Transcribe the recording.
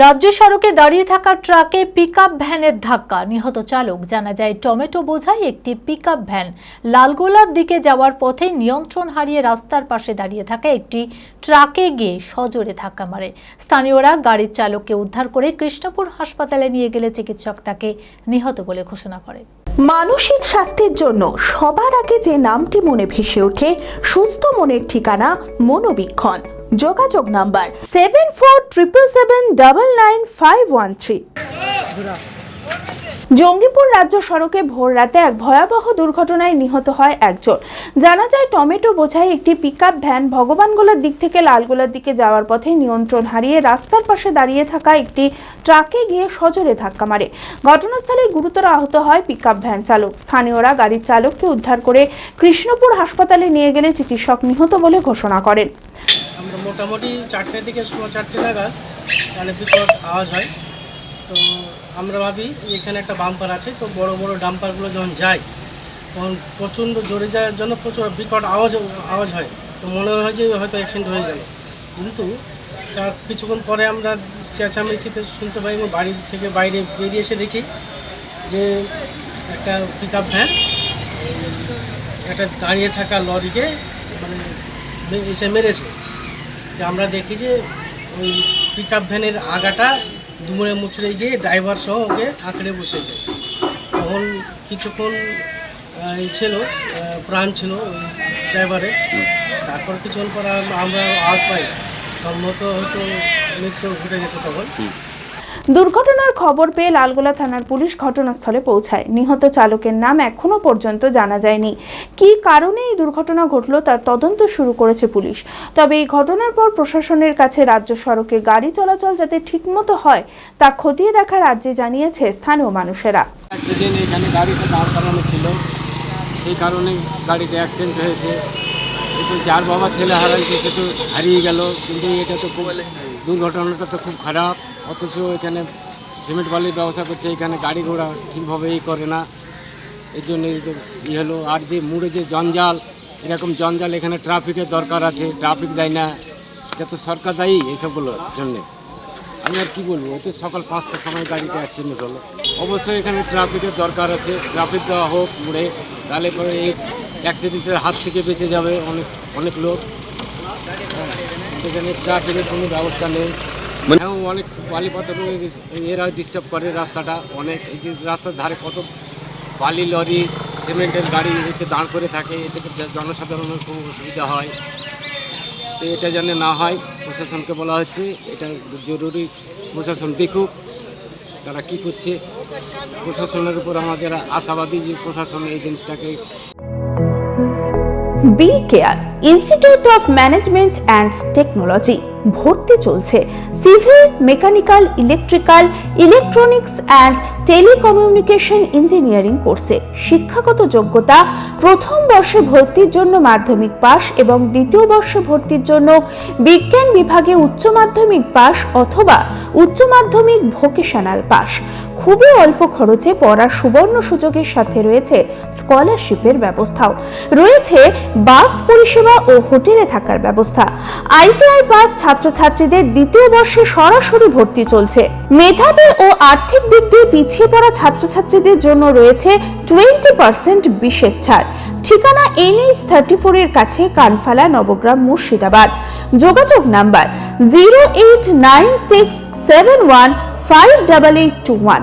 রাজ্য সড়কে দাঁড়িয়ে থাকা ট্রাকে পিকআপ ভ্যানের ধাক্কা, নিহত চালক। জানা যায় টমেটো বোঝাই একটি পিকআপ ভ্যান লালগোলার দিকে যাওয়ার পথে নিয়ন্ত্রণ হারিয়ে রাস্তার পাশে দাঁড়িয়ে থাকা একটি ট্রাকে গিয়ে সজোরে ধাক্কা মারে। স্থানীয়রা গাড়ির চালককে উদ্ধার করে কৃষ্ণপুর হাসপাতালে নিয়ে গেলে চিকিৎসক তাকে নিহত বলে ঘোষণা করে। মানসিক স্বাস্থ্যের জন্য সবার আগে যে নামটি মনে ভেসে ওঠে, সুস্থ মনের ঠিকানা মনোবীক্ষণ। যোগাযোগ নাম্বার 7477799513। জঙ্গিপুর রাজ্য সড়কে ভোর রাতে এক ভয়াবহ দুর্ঘটনায় নিহত হয় একজন। জানা যায় টমেটো বোঝাই একটি পিকআপ ভ্যান ভগবানগোলার দিক থেকে লালগোলার দিকে যাওয়ার পথে নিয়ন্ত্রণ হারিয়ে রাস্তার পাশে দাঁড়িয়ে থাকা একটি ট্রাকে গিয়ে সজোরে ধাক্কা মারে। ঘটনাস্থলে গুরুতর আহত হয় পিকআপ ভ্যান চালক। স্থানীয়রা গাড়ির চালককে উদ্ধার করে কৃষ্ণপুর হাসপাতালে নিয়ে গেলে চিকিৎসক নিহত বলে ঘোষণা করেন। আমরা মোটামুটি 4টে থেকে 4:30 নাগাদ মানে বিকট আওয়াজ হয়। তো আমরা ভাবি এখানে একটা বাম্পার আছে, তো বড় বড় ডাম্পারগুলো যখন যায় তখন প্রচণ্ড জোরে যাওয়ার জন্য প্রচুর বিকট আওয়াজ হয়। তো মনে হয় যে হয়তো অ্যাক্সিডেন্ট হয়ে গেল, কিন্তু তার কিছুক্ষণ পরে আমরা চেঁচামেচিতে শুনতে পাই এবং বাড়ি থেকে বাইরে বেরিয়ে এসে দেখি যে একটা পিকআপ ভ্যান একটা দাঁড়িয়ে থাকা লরিকে মানে এসে মেরেছে। যে আমরা দেখি যে ওই পিকআপ ভ্যানের আগাটা দুমড়ে মুচড়ে গিয়ে ড্রাইভার সহ ওকে আঁকড়ে বসেছে। তখন কিছুক্ষণ ছিল প্রাণ ছিল ওই ড্রাইভারের। তারপর কিছুক্ষণ পর আমরা আওয়াজ পাই সম্ভবত হয়তো মৃত্যু ঘটে গেছে। তখন দুর্ঘটনার খবর পেয়ে লালগোলা থানার পুলিশ ঘটনাস্থলে পৌঁছায়। নিহত চালকের নাম এখনো পর্যন্ত জানা যায়নি। কী কারণে এই দুর্ঘটনা ঘটল তার তদন্ত শুরু করেছে পুলিশ। তবে এই ঘটনার পর প্রশাসনের কাছে রাজ্য সড়কে গাড়ি চলাচল যাতে ঠিকমতো হয় তা খতিয়ে দেখার আর্জি জানিয়েছে স্থানীয় মানুষেরা। এখানে গাড়িটা দাঁড় করানো ছিল, সেই কারণে গাড়িটা অ্যাক্সিডেন্ট হয়েছে। কিন্তু যার বাবা ছেলে হারাইছে সে তো হারিয়ে গেল, কিন্তু এটা তো খুব দুর্ঘটনাটা তো খুব খারাপ। অথচ এখানে সিমেন্ট বালির ব্যবস্থা করছে, এখানে গাড়ি ঘোড়া ঠিকভাবে করে না, এই জন্য হলো। আর যে মুড়ে যে জঞ্জাল, এরকম জঞ্জাল এখানে ট্রাফিকের দরকার আছে, ট্রাফিক দেয় না, এটা তো সরকার দায়ী এইসবগুলোর জন্যে। আমি আর কী বলবো, তো সকাল 5টার সময় গাড়িটা অ্যাক্সিডেন্ট হলো। অবশ্যই এখানে ট্রাফিকের দরকার আছে, ট্রাফিক দেওয়া হোক মুড়ে, তাহলে পরে এই অ্যাক্সিডেন্টের হাত থেকে বেঁচে যাবে অনেক লোক। এখানে ট্রাফিকের কোনো ব্যবস্থা নেই, অনেক বালি পাথর এরা ডিস্টার্ব করে রাস্তাটা অনেক। এই যে রাস্তার ধারে কত বালি লরি সিমেন্টের গাড়ি এতে দাঁড় করে থাকে, এতে জনসাধারণের খুব অসুবিধা হয়। তো এটা যেন না হয় প্রশাসনকে বলা হচ্ছে, এটা জরুরি প্রশাসন দেখুক তারা কী করছে। প্রশাসনের উপর আমাদের আশাবাদী যে প্রশাসন এই জিনিসটাকে। B care institute of management and technology ভর্তি চলছে civil, mechanical, electrical, electronics and telecommunication engineering কোর্সে। শিক্ষাগত যোগ্যতা: প্রথম বর্ষে ভর্তির জন্য মাধ্যমিক পাস এবং দ্বিতীয় বর্ষে ভর্তির জন্য বিজ্ঞান বিভাগে উচ্চ মাধ্যমিক পাস অথবা উচ্চ মাধ্যমিক ভোকেশনাল পাস। খুবই অল্প খরচে পড়ার সুবর্ণ সুযোগের সাথে রয়েছে স্কলারশিপের ব্যবস্থাও। রয়েছে বাস পরিষেবা ও হোটেলে থাকার ব্যবস্থা। আইটিআই পাস ছাত্রছাত্রীদের দ্বিতীয় বর্ষে সরাসরি ভর্তি চলছে। মেধাবী ও আর্থিক দিক দিয়ে পিছিয়ে পড়া ছাত্রছাত্রীদের জন্য রয়েছে 20% বিশেষ ছাড়। ঠিকানা NH34 এর কাছে, কানফালা, নবগ্রাম, মুর্শিদাবাদ। যোগাযোগ নাম্বার 08967158821।